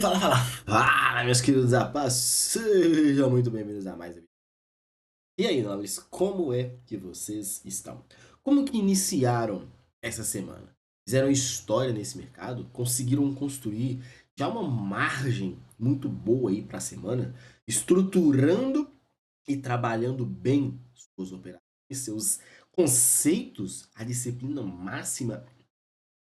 Fala, meus queridos rapazes, sejam muito bem-vindos a mais um vídeo. E aí, nobres, como é que vocês estão? Como que iniciaram essa semana? Fizeram história nesse mercado? Conseguiram construir já uma margem muito boa aí para a semana, estruturando e trabalhando bem suas operações, seus conceitos, a disciplina máxima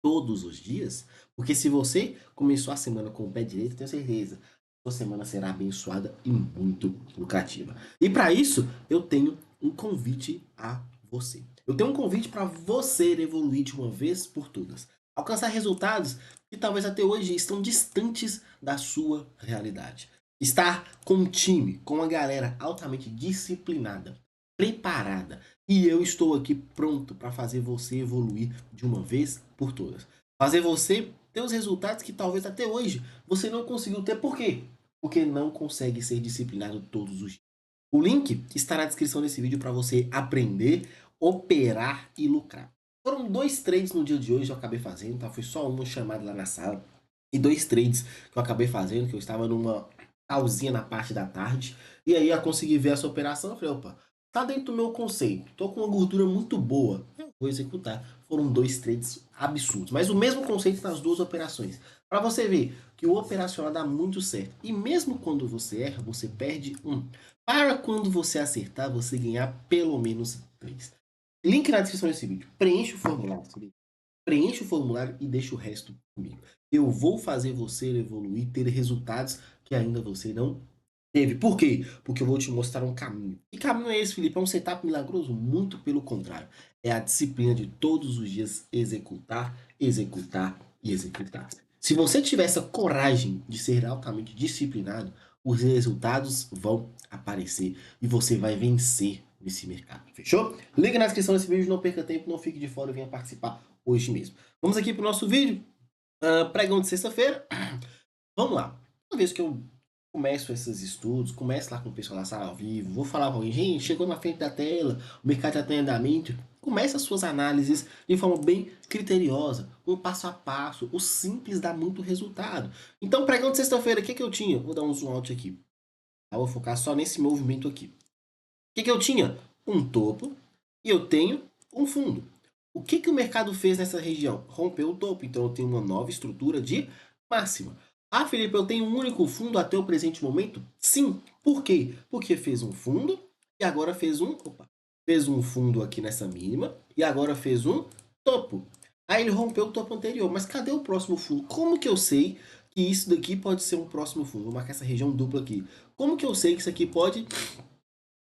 todos os dias, porque se você começou a semana com o pé direito, tenho certeza, sua semana será abençoada e muito lucrativa. E para isso, eu tenho um convite a você. Eu tenho um convite para você evoluir de uma vez por todas. Alcançar resultados que talvez até hoje estão distantes da sua realidade. Estar com um time, com uma galera altamente disciplinada, preparada, e eu estou aqui pronto para fazer você evoluir de uma vez por todas. Fazer você ter os resultados que talvez até hoje você não conseguiu ter. Por quê? Porque não consegue ser disciplinado todos os dias. O link está na descrição desse vídeo para você aprender, operar e lucrar. Foram 2 trades no dia de hoje que eu acabei fazendo, tá? Foi só uma chamada lá na sala. E 2 trades que eu acabei fazendo, que eu estava numa pausinha na parte da tarde. E aí eu consegui ver essa operação. Eu falei, opa, tá dentro do meu conceito. Tô com uma gordura muito boa. Eu vou executar. Foram 2 trades absurdos. Mas o mesmo conceito nas duas operações. Para você ver que o operacional dá muito certo. E mesmo quando você erra, você perde um. Para quando você acertar, você ganhar pelo menos 3. Link na descrição desse vídeo. Preencha o formulário. Preencha o formulário e deixa o resto comigo. Eu vou fazer você evoluir, ter resultados que ainda você não teve. Por quê? Porque eu vou te mostrar um caminho. Que caminho é esse, Felipe? É um setup milagroso? Muito pelo contrário. É a disciplina de todos os dias executar, executar e executar. Se você tiver essa coragem de ser altamente disciplinado, os resultados vão aparecer e você vai vencer nesse mercado. Fechou? Liga na descrição desse vídeo, não perca tempo, não fique de fora e venha participar hoje mesmo. Vamos aqui para o nosso vídeo. Pregão de sexta-feira. Vamos lá. Uma vez que eu começo esses estudos, começo lá com o pessoal da sala ao vivo, vou falar para alguém, gente, chegou na frente da tela, o mercado já tem andamento, comece as suas análises de forma bem criteriosa, um passo a passo, o simples dá muito resultado. Então, pregão de sexta-feira, o que eu tinha? Vou dar um zoom out aqui. Eu vou focar só nesse movimento aqui. O que eu tinha? Um topo e eu tenho um fundo. O que o mercado fez nessa região? Rompeu o topo, então eu tenho uma nova estrutura de máxima. Ah, Felipe, eu tenho um único fundo até o presente momento? Sim. Por quê? Porque fez um fundo e agora fez fez um fundo aqui nessa mínima e agora fez um topo. Aí ele rompeu o topo anterior, mas cadê o próximo fundo? Como que eu sei que isso daqui pode ser um próximo fundo? Vou marcar essa região dupla aqui. Como que eu sei que isso aqui pode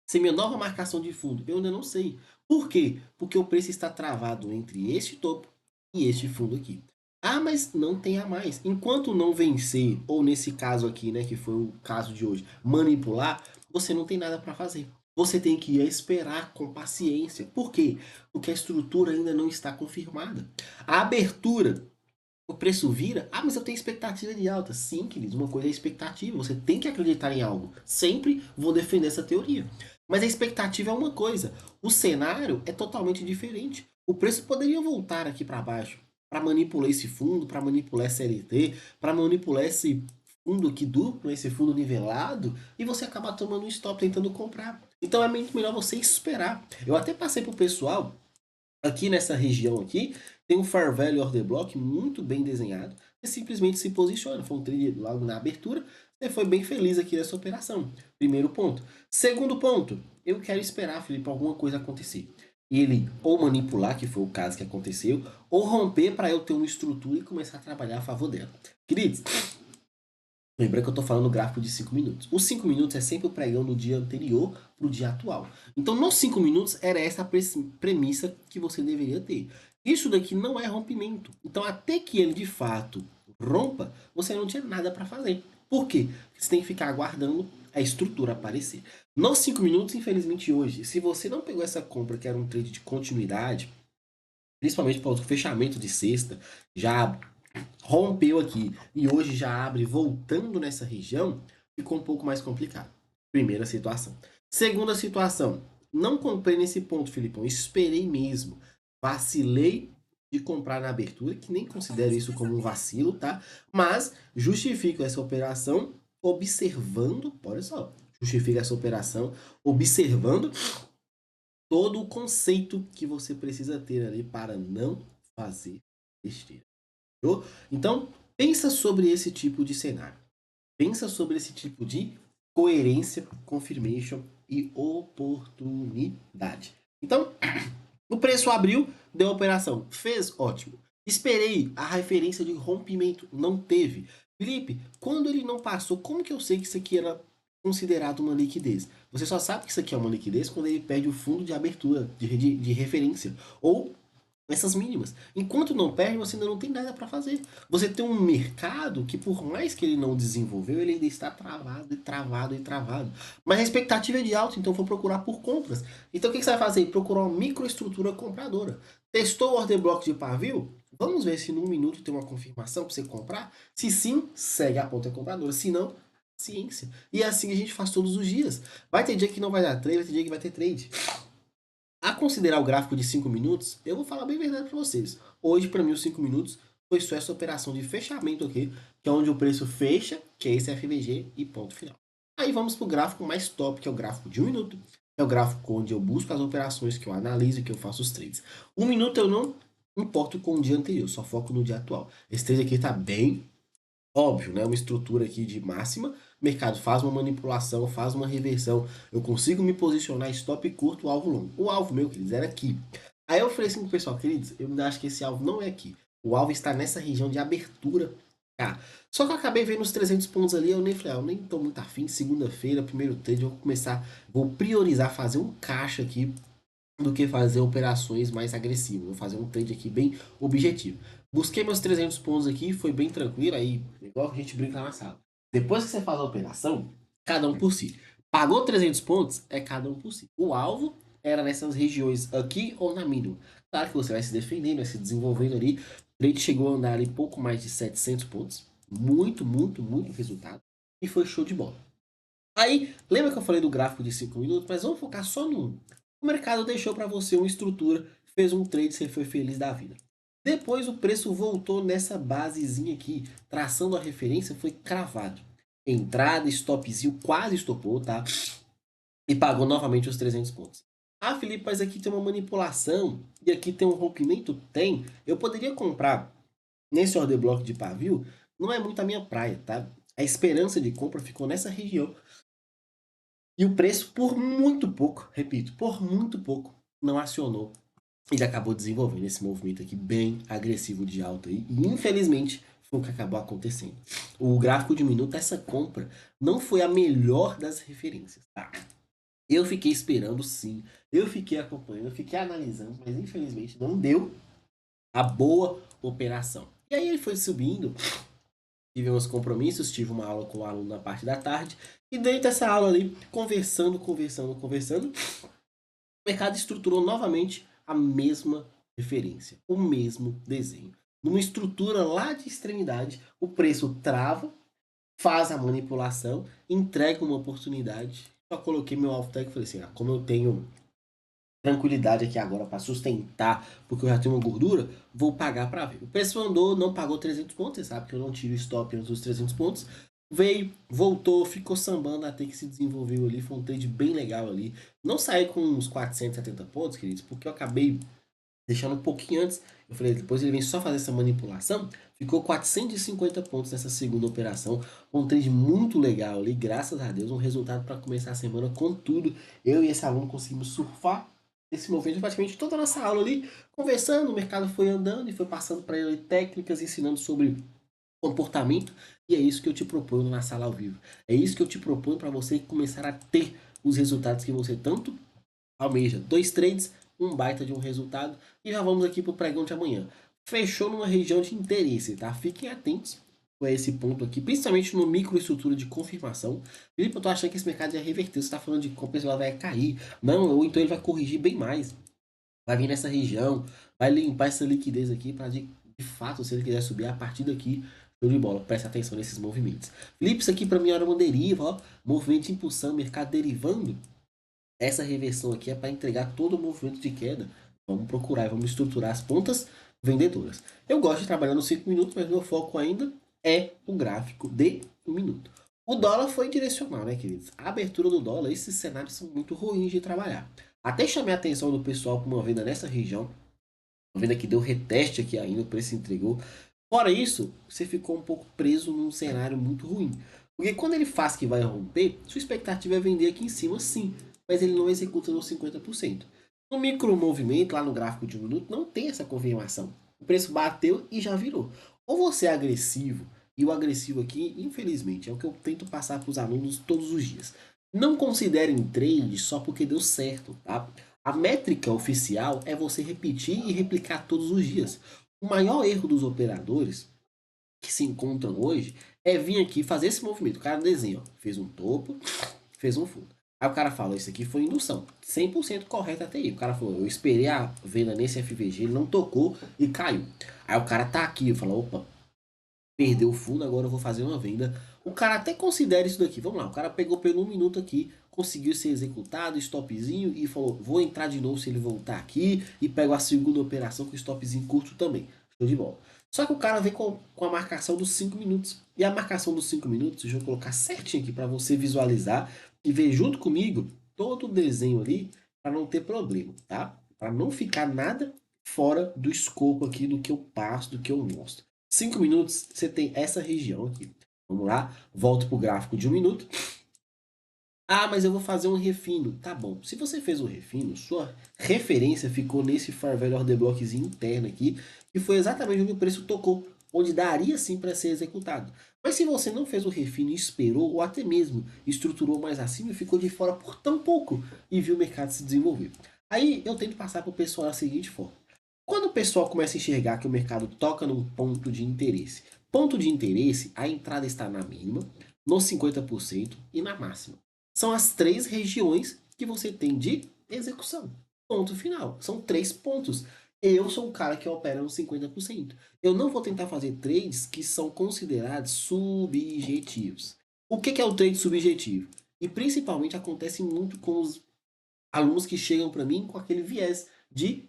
ser minha nova marcação de fundo? Eu ainda não sei. Por quê? Porque o preço está travado entre este topo e este fundo aqui. Ah, mas não tem a mais. Enquanto não vencer, ou nesse caso aqui, né, que foi o caso de hoje, manipular, você não tem nada para fazer. Você tem que esperar com paciência. Por quê? Porque a estrutura ainda não está confirmada. A abertura, o preço vira. Ah, mas eu tenho expectativa de alta. Sim, queridos, uma coisa é expectativa. Você tem que acreditar em algo. Sempre vou defender essa teoria. Mas a expectativa é uma coisa. O cenário é totalmente diferente. O preço poderia voltar aqui para baixo para manipular esse fundo, para manipular esse LT, para manipular esse fundo aqui duplo, esse fundo nivelado, e você acabar tomando um stop tentando comprar. Então é muito melhor você esperar. Eu até passei pro pessoal aqui nessa região aqui, tem um Fair Value Order Block muito bem desenhado. Você simplesmente se posiciona. Foi um trade logo na abertura. Você foi bem feliz aqui nessa operação. Primeiro ponto. Segundo ponto. Eu quero esperar, Felipe, alguma coisa acontecer. Ele ou manipular, que foi o caso que aconteceu, ou romper para eu ter uma estrutura e começar a trabalhar a favor dela. Queridos, lembrando que eu estou falando gráfico de 5 minutos. Os 5 minutos é sempre o pregão do dia anterior para o dia atual. Então, nos 5 minutos, era essa a premissa que você deveria ter. Isso daqui não é rompimento. Então, até que ele de fato rompa, você não tinha nada para fazer. Por quê? Você tem que ficar aguardando a estrutura aparecer. Nos 5 minutos, infelizmente hoje, se você não pegou essa compra, que era um trade de continuidade, principalmente para o fechamento de sexta, já rompeu aqui e hoje já abre voltando nessa região, ficou um pouco mais complicado. Primeira situação. Segunda situação, não comprei nesse ponto, Filipão, esperei mesmo. Vacilei de comprar na abertura, que nem considero isso como um vacilo, tá? Mas justifico essa operação observando, olha só, justifica essa operação observando todo o conceito que você precisa ter ali para não fazer besteira. Entendeu? Então, pensa sobre esse tipo de cenário. Pensa sobre esse tipo de coerência, confirmation e oportunidade. Então, o preço abriu, deu a operação. Fez, ótimo. Esperei a referência de rompimento, não teve. Felipe, quando ele não passou, como que eu sei que isso aqui era considerado uma liquidez? Você só sabe que isso aqui é uma liquidez quando ele perde o fundo de abertura, de referência. Ou essas mínimas. Enquanto não perde, você ainda não tem nada para fazer. Você tem um mercado que, por mais que ele não desenvolveu, ele ainda está travado e travado e travado. Mas a expectativa é de alta, então vou procurar por compras. Então o que você vai fazer? Procurar uma microestrutura compradora. Testou o order block de pavio? Vamos ver se num minuto tem uma confirmação para você comprar. Se sim, segue a ponta compradora. Se não, ciência. E é assim que a gente faz todos os dias. Vai ter dia que não vai dar trade, vai ter dia que vai ter trade. A considerar o gráfico de 5 minutos, eu vou falar bem a verdade para vocês. Hoje, para mim, os 5 minutos foi só essa operação de fechamento aqui, que é onde o preço fecha, que é esse FVG e ponto final. Aí vamos para o gráfico mais top, que é o gráfico de 1 minuto. É o gráfico onde eu busco as operações, que eu analiso e que eu faço os trades. 1 minuto eu não importo com o dia anterior, só foco no dia atual. Esse trade aqui está bem óbvio, né? Uma estrutura aqui de máxima. O mercado faz uma manipulação, faz uma reversão. Eu consigo me posicionar stop curto, alvo longo. O alvo meu, queridos, era aqui. Aí eu falei assim pro pessoal, queridos, eu ainda acho que esse alvo não é aqui. O alvo está nessa região de abertura. Tá? Só que eu acabei vendo os 300 pontos ali, eu nem falei, eu nem tô muito afim, segunda-feira, primeiro trade, eu vou começar, vou priorizar fazer um caixa aqui do que fazer operações mais agressivas. Vou fazer um trade aqui bem objetivo. Busquei meus 300 pontos aqui, foi bem tranquilo, aí igual a gente brinca na sala. Depois que você faz a operação, cada um por si. Pagou 300 pontos, é cada um por si. O alvo era nessas regiões aqui ou na mínima. Claro que você vai se defendendo, vai se desenvolvendo ali. O trade chegou a andar ali pouco mais de 700 pontos. Muito, muito, muito resultado. E foi show de bola. Aí, lembra que eu falei do gráfico de 5 minutos? Mas vamos focar só no o mercado deixou para você uma estrutura, fez um trade, você foi feliz da vida. Depois o preço voltou nessa basezinha aqui, traçando a referência, foi cravado. Entrada, stopzinho, quase estopou, tá? E pagou novamente os 300 pontos. Ah, Felipe, mas aqui tem uma manipulação e aqui tem um rompimento? Tem. Eu poderia comprar nesse order block de pavio, não é muito a minha praia, tá? A esperança de compra ficou nessa região. E o preço, por muito pouco, repito, por muito pouco, não acionou. Ele acabou desenvolvendo esse movimento aqui bem agressivo de alta. E infelizmente foi o que acabou acontecendo. O gráfico de minuto, essa compra não foi a melhor das referências. Tá? Eu fiquei esperando sim. Eu fiquei acompanhando, eu fiquei analisando, mas infelizmente não deu a boa operação. E aí ele foi subindo, tive uns compromissos, tive uma aula com o aluno na parte da tarde, e dentro dessa aula ali, conversando, o mercado estruturou novamente a mesma referência, o mesmo desenho. Numa estrutura lá de extremidade, o preço trava, faz a manipulação, entrega uma oportunidade. Só coloquei meu alvo tag e falei assim, como eu tenho tranquilidade aqui agora para sustentar, porque eu já tenho uma gordura, vou pagar para ver. O preço andou, não pagou 300 pontos, você sabe que eu não tive stop antes dos 300 pontos. Veio, voltou, ficou sambando até que se desenvolveu ali, foi um trade bem legal ali. Não saí com uns 470 pontos, queridos, porque eu acabei deixando um pouquinho antes. Eu falei, depois ele vem só fazer essa manipulação. Ficou 450 pontos nessa segunda operação. Um trade muito legal ali, graças a Deus. Um resultado para começar a semana com tudo. Eu e esse aluno conseguimos surfar esse movimento praticamente toda a nossa aula ali, conversando. O mercado foi andando e foi passando para ele técnicas, ensinando sobre comportamento. E é isso que eu te proponho na sala ao vivo. É isso que eu te proponho para você começar a ter os resultados que você tanto almeja. 2 trades, um baita de um resultado. E já vamos aqui para o pregão de amanhã. Fechou numa região de interesse, tá? Fiquem atentos a esse ponto aqui, principalmente no microestrutura de confirmação. Felipe, eu tô achando que esse mercado já reverteu. Você tá falando de como o pessoal vai cair. Não, ou então ele vai corrigir bem mais. Vai vir nessa região, vai limpar essa liquidez aqui para de fato, se ele quiser subir a partir daqui, show de bola. Presta atenção nesses movimentos. Felipe, isso aqui para mim era uma deriva, ó. Movimento de impulsão, mercado derivando. Essa reversão aqui é para entregar todo o movimento de queda. Vamos procurar, vamos estruturar as pontas vendedoras. Eu gosto de trabalhar nos 5 minutos, mas meu foco ainda é o gráfico de 1 minuto. O dólar foi direcional, né, queridos? A abertura do dólar, esses cenários são muito ruins de trabalhar. Até chamei a atenção do pessoal para uma venda nessa região, uma venda que deu reteste aqui ainda, o preço entregou. Fora isso, você ficou um pouco preso num cenário muito ruim. Porque quando ele faz que vai romper, sua expectativa é vender aqui em cima, sim, mas ele não executa nos 50%. No micro movimento, lá no gráfico de 1 minuto, não tem essa confirmação. O preço bateu e já virou. Ou você é agressivo, e o agressivo aqui, infelizmente, é o que eu tento passar para os alunos todos os dias. Não considerem trade só porque deu certo, tá? A métrica oficial é você repetir e replicar todos os dias. O maior erro dos operadores que se encontram hoje é vir aqui fazer esse movimento. O cara desenha, ó, fez um topo, fez um fundo. Aí o cara fala, isso aqui foi indução. 100% correto até aí. O cara falou, eu esperei a venda nesse FVG, ele não tocou e caiu. Aí o cara tá aqui, eu falo, opa, perdeu o fundo, agora eu vou fazer uma venda. O cara até considera isso daqui. Vamos lá, o cara pegou pelo 1 minuto aqui, conseguiu ser executado, stopzinho, e falou, vou entrar de novo se ele voltar aqui, e pego a segunda operação com stopzinho curto também. Show de bola. Só que o cara vem com a marcação dos 5 minutos. E a marcação dos 5 minutos, deixa eu colocar certinho aqui para você visualizar e ver junto comigo todo o desenho ali para não ter problema, tá? Para não ficar nada fora do escopo aqui do que eu passo, do que eu mostro. 5 minutos, você tem essa região aqui. Vamos lá, volto para o gráfico de 1 minuto. Ah, mas eu vou fazer um refino. Tá bom. Se você fez um refino, sua referência ficou nesse Fair Value Order Blockzinho interno aqui, que foi exatamente onde o preço tocou, onde daria sim para ser executado. Mas se você não fez o refino e esperou, ou até mesmo estruturou mais acima e ficou de fora por tão pouco e viu o mercado se desenvolver. Aí eu tento passar para o pessoal da seguinte forma. Quando o pessoal começa a enxergar que o mercado toca num ponto de interesse, a entrada está na mínima, no 50% e na máxima. São as três regiões que você tem de execução. Ponto final. São 3 pontos. Eu sou um cara que opera no 50%. Eu não vou tentar fazer trades que são considerados subjetivos. O que é o trade subjetivo? E principalmente acontece muito com os alunos que chegam para mim com aquele viés de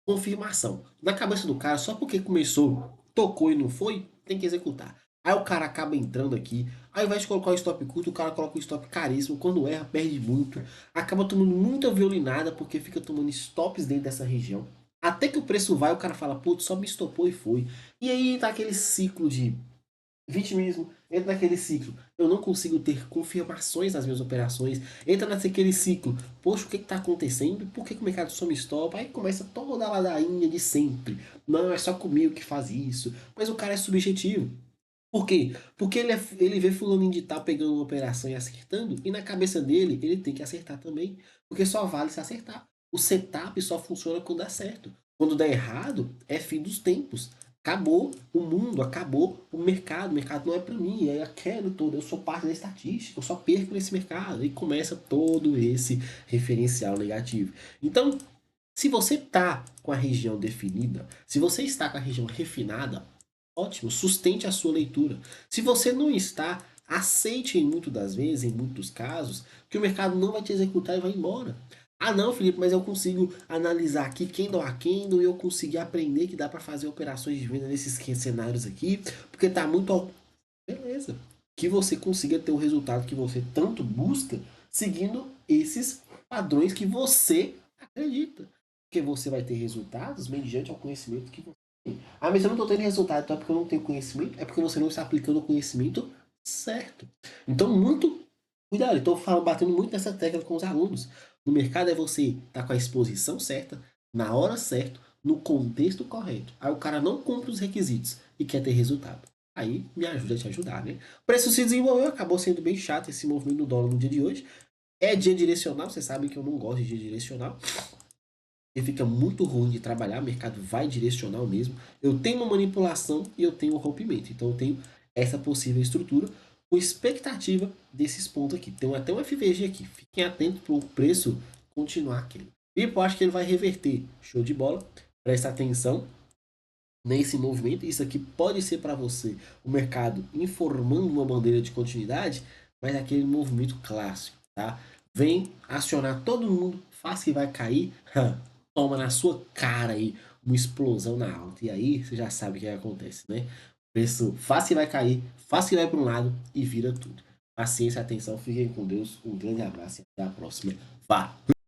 confirmação. Na cabeça do cara, só porque começou, tocou e não foi, tem que executar. Aí o cara acaba entrando aqui, aí vai colocar o stop curto, o cara coloca o stop caríssimo, quando erra, perde muito, acaba tomando muita violinada porque fica tomando stops dentro dessa região. Até que o preço vai, o cara fala, putz, só me estopou e foi. E aí tá aquele ciclo de vitimismo, entra naquele ciclo. Eu não consigo ter confirmações nas minhas operações. Entra naquele ciclo. Poxa, o que está acontecendo? Por que o mercado só me estopa? Aí começa toda a ladainha de sempre. Não, é só comigo que faz isso. Mas o cara é subjetivo. Por quê? Porque ele vê fulano de tal pegando uma operação e acertando, e na cabeça dele, ele tem que acertar também. Porque só vale se acertar. O setup só funciona quando dá certo. Quando dá errado, é fim dos tempos. Acabou o mundo, acabou o mercado não é para mim, é aquilo todo, eu sou parte da estatística, eu só perco nesse mercado, e começa todo esse referencial negativo. Então, se você está com a região definida, se você está com a região refinada, ótimo, sustente a sua leitura. Se você não está, aceite em muitas das vezes, em muitos casos, que o mercado não vai te executar e vai embora. Ah não, Felipe, mas eu consigo analisar aqui candle a candle e eu consegui aprender que dá para fazer operações de venda nesses cenários aqui, porque está muito... Beleza. Que você consiga ter o resultado que você tanto busca seguindo esses padrões que você acredita. Porque você vai ter resultados mediante ao conhecimento que você tem. Ah, mas eu não estou tendo resultado, então é porque eu não tenho conhecimento? É porque você não está aplicando o conhecimento certo. Então, muito cuidado. Estou batendo muito nessa tecla com os alunos. No mercado é você estar com a exposição certa, na hora certa, no contexto correto. Aí o cara não cumpre os requisitos e quer ter resultado. Aí me ajuda a te ajudar, né? O preço se desenvolveu, acabou sendo bem chato esse movimento do dólar no dia de hoje. É dia direcional, vocês sabem que eu não gosto de dia direcional. E fica muito ruim de trabalhar, o mercado vai direcional mesmo. Eu tenho uma manipulação e eu tenho um rompimento. Então eu tenho essa possível estrutura com expectativa desses pontos aqui. Tem até um FVG aqui. Fiquem atentos para o preço continuar aqui. E eu acho que ele vai reverter. Show de bola. Presta atenção nesse movimento. Isso aqui pode ser para você o mercado informando uma bandeira de continuidade, mas é aquele movimento clássico, tá? Vem acionar todo mundo, faz que vai cair, toma na sua cara aí uma explosão na alta. E aí você já sabe o que acontece, né? O preço fácil vai cair, fácil vai para um lado e vira tudo. Paciência, atenção, fiquem com Deus. Um grande abraço e até a próxima. Vá!